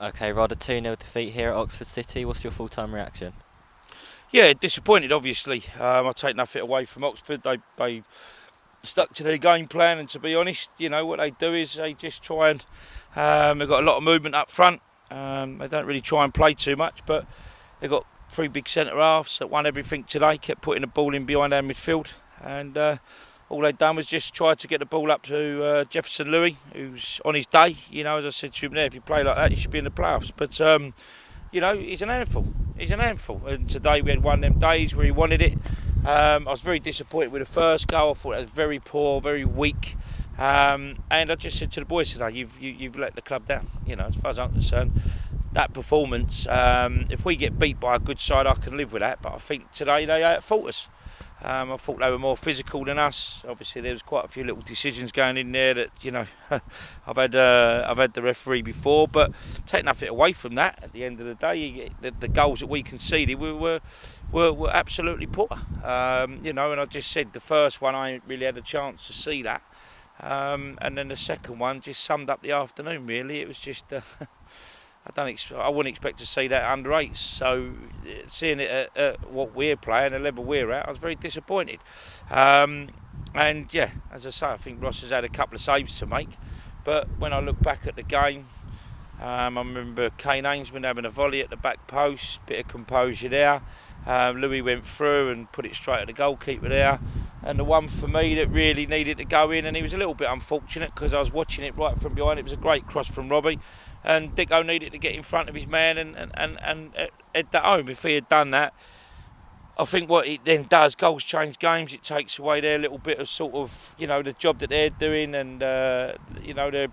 Okay, Rod, a 2-0 defeat here at Oxford City. What's your full-time reaction? Yeah, disappointed, obviously. I take nothing away from Oxford. They stuck to their game plan, and to be honest, what they do is they just try and they've got a lot of movement up front. They don't really try and play too much, but they've got three big centre halves that won everything today. Kept putting the ball in behind our midfield, and all they'd done was just try to get the ball up to Jefferson Louis, who's on his day. As I said to him there, if you play like that, you should be in the playoffs. But he's an handful. He's an handful. And today we had one of them days where he wanted it. I was very disappointed with the first goal. I thought it was very poor, very weak. And I just said to the boys today, you've let the club down. As far as I'm concerned, that performance, if we get beat by a good side, I can live with that. But I think today they outfought us. I thought they were more physical than us. Obviously, there was quite a few little decisions going in there that I've had the referee before, but take nothing away from that. At the end of the day, the goals that we conceded were absolutely poor. And I just said the first one I ain't really had a chance to see that, and then the second one just summed up the afternoon. Really, it was just. I wouldn't expect to see that under 8s. So seeing it at what we're playing, the level we're at, I was very disappointed. And yeah, as I say, I think Ross has had a couple of saves to make. But when I look back at the game, I remember Kane Ainsman having a volley at the back post, bit of composure there. Louis went through and put it straight at the goalkeeper there. And the one for me that really needed to go in, and he was a little bit unfortunate because I was watching it right from behind. It was a great cross from Robbie. And Dicko needed to get in front of his man and head that home. If he had done that, I think what it then does, goals change games. It takes away their little bit of sort of, the job that they're doing, and they're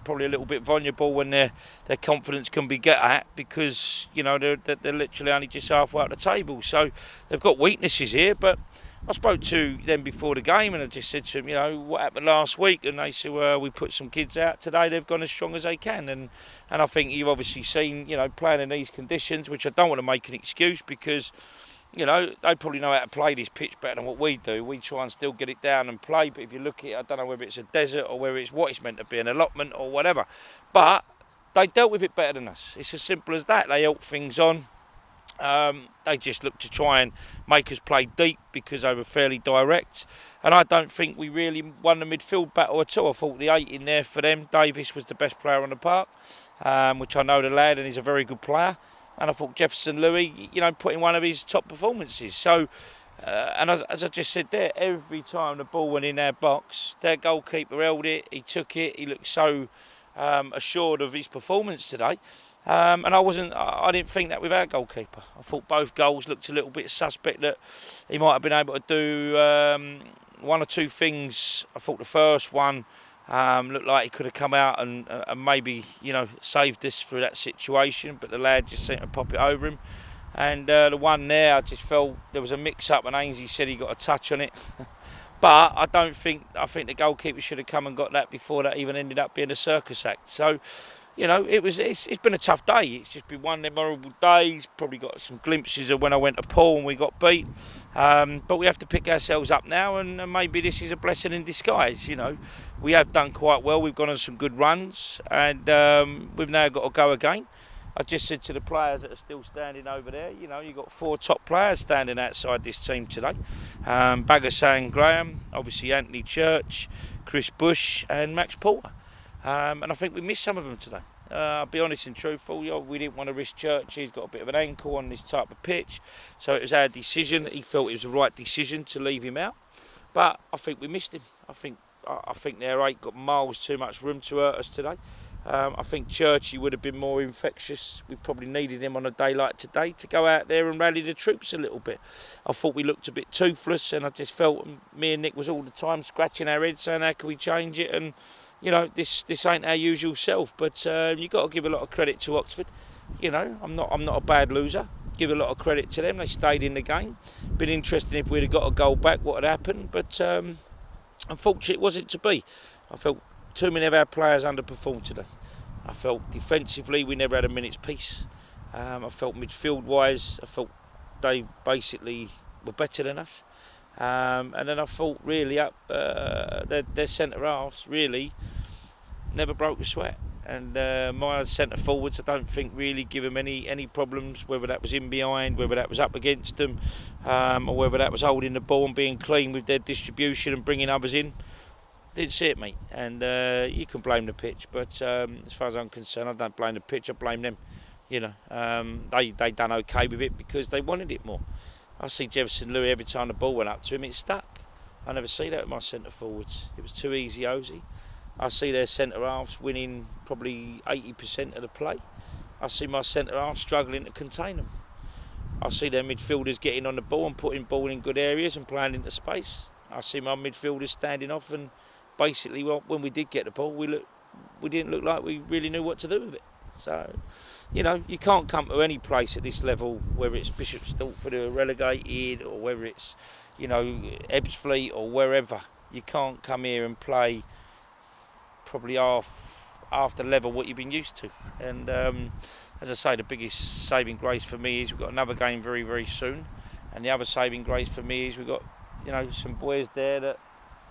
probably a little bit vulnerable when their confidence can be get at because they're literally only just halfway up the table. So they've got weaknesses here, but I spoke to them before the game and I just said to them, what happened last week? And they said, well, we put some kids out. Today they've gone as strong as they can. And I think you've obviously seen, playing in these conditions, which I don't want to make an excuse because, they probably know how to play this pitch better than what we do. We try and still get it down and play. But if you look at it, I don't know whether it's a desert or whether it's what it's meant to be, an allotment or whatever. But they dealt with it better than us. It's as simple as that. They helped things on. They just looked to try and make us play deep because they were fairly direct, and I don't think we really won the midfield battle at all. I thought the 8 in there for them, Davis was the best player on the park, which I know the lad and he's a very good player, and I thought Jefferson Louis, put in one of his top performances. So and as I just said there, every time the ball went in our box, their goalkeeper held it, he took it, he looked so assured of his performance today. And I didn't think that with our goalkeeper. I thought both goals looked a little bit suspect, that he might have been able to do one or two things. I thought the first one looked like he could have come out and maybe, saved us through that situation, but the lad just seemed to pop it over him. And the one there, I just felt there was a mix-up and Ainsley said he got a touch on it. But I think the goalkeeper should have come and got that before that even ended up being a circus act. So, it's been a tough day. It's just been one of them horrible days. Probably got some glimpses of when I went to Paul and we got beat. But we have to pick ourselves up now, and maybe this is a blessing in disguise. We have done quite well. We've gone on some good runs, and we've now got to go again. I just said to the players that are still standing over there, you've got 4 top players standing outside this team today. Bagasang Graham, obviously Anthony Church, Chris Bush and Max Porter. And I think we missed some of them today. I'll be honest and truthful, we didn't want to risk Church. He's got a bit of an ankle on this type of pitch. So it was our decision. He felt it was the right decision to leave him out. But I think we missed him. I think their 8 got miles too much room to hurt us today. I think Churchy would have been more infectious. We probably needed him on a day like today to go out there and rally the troops a little bit. I thought we looked a bit toothless, and I just felt me and Nick was all the time scratching our heads saying how can we change it, and this ain't our usual self. But you've got to give a lot of credit to Oxford. I'm not a bad loser. Give a lot of credit to them. They stayed in the game. Been interesting if we'd have got a goal back, what had happened. But unfortunately, it wasn't to be. I felt too many of our players underperformed today. I felt defensively we never had a minute's peace. I felt midfield-wise, I felt they basically were better than us. And then I thought really up their centre halves really never broke a sweat. And my centre forwards, I don't think really give them any problems, whether that was in behind, whether that was up against them, or whether that was holding the ball and being clean with their distribution and bringing others in. Didn't see it, mate. And you can blame the pitch, but as far as I'm concerned, I don't blame the pitch. I blame them. You know, they done okay with it because they wanted it more. I see Jefferson Louis, every time the ball went up to him, it stuck. I never see that with my centre forwards. It was too easy, Osy. I see their centre halves winning probably 80% of the play. I see my centre halves struggling to contain them. I see their midfielders getting on the ball and putting ball in good areas and playing into space. I see my midfielders standing off, and basically, well, when we did get the ball, we didn't look like we really knew what to do with it. So, you know, you can't come to any place at this level, whether it's Bishop Stortford who are relegated or whether it's, you know, Ebbsfleet or wherever. You can't come here and play probably half the level what you've been used to. And as I say, the biggest saving grace for me is we've got another game very, very soon. And the other saving grace for me is we've got, you know, some boys there that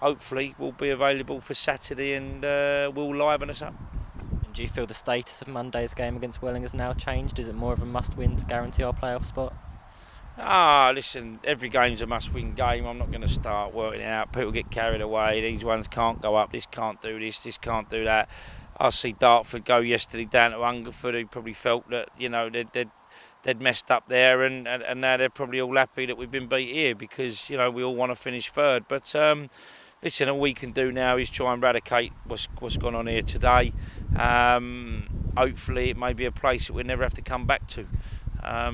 hopefully will be available for Saturday and will liven us up. And do you feel the status of Monday's game against Welling has now changed? Is it more of a must-win to guarantee our playoff spot? Listen, every game's a must-win game. I'm not going to start working it out. People get carried away. These ones can't go up. This can't do this. This can't do that. I see Dartford go yesterday down to Hungerford, who probably felt that, you know, they'd messed up there, and now they're probably all happy that we've been beat here because, you know, we all want to finish third. But listen, all we can do now is try and eradicate what's gone on here today. Hopefully, it may be a place that we'll never have to come back to.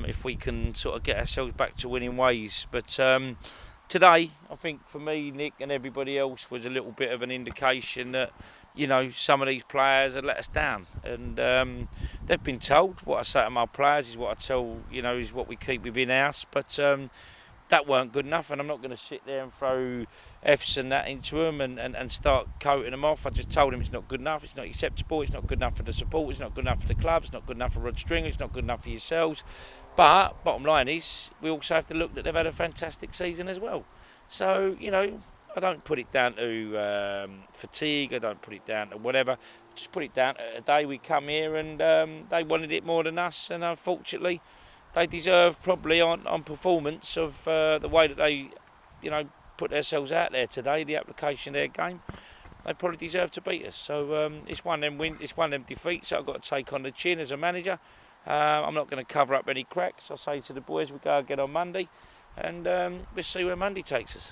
If we can sort of get ourselves back to winning ways. But today, I think for me, Nick and everybody else, was a little bit of an indication that, you know, some of these players had let us down. And they've been told. What I say to my players is what I tell, you know, is what we keep within house. But that weren't good enough, and I'm not going to sit there and throw F's and that into them and start coating them off. I just told them it's not good enough, it's not acceptable, it's not good enough for the support, it's not good enough for the club, it's not good enough for Rod Stringer, it's not good enough for yourselves. But bottom line is, we also have to look that they've had a fantastic season as well. So, you know, I don't put it down to fatigue, I don't put it down to whatever, I just put it down to a day we come here and they wanted it more than us, and unfortunately they deserve probably on performance of the way that they, you know, put themselves out there today, the application of their game. They probably deserve to beat us. So it's one of them it's one of them defeats that I've got to take on the chin as a manager. I'm not going to cover up any cracks. I say to the boys, we go again on Monday, and we'll see where Monday takes us.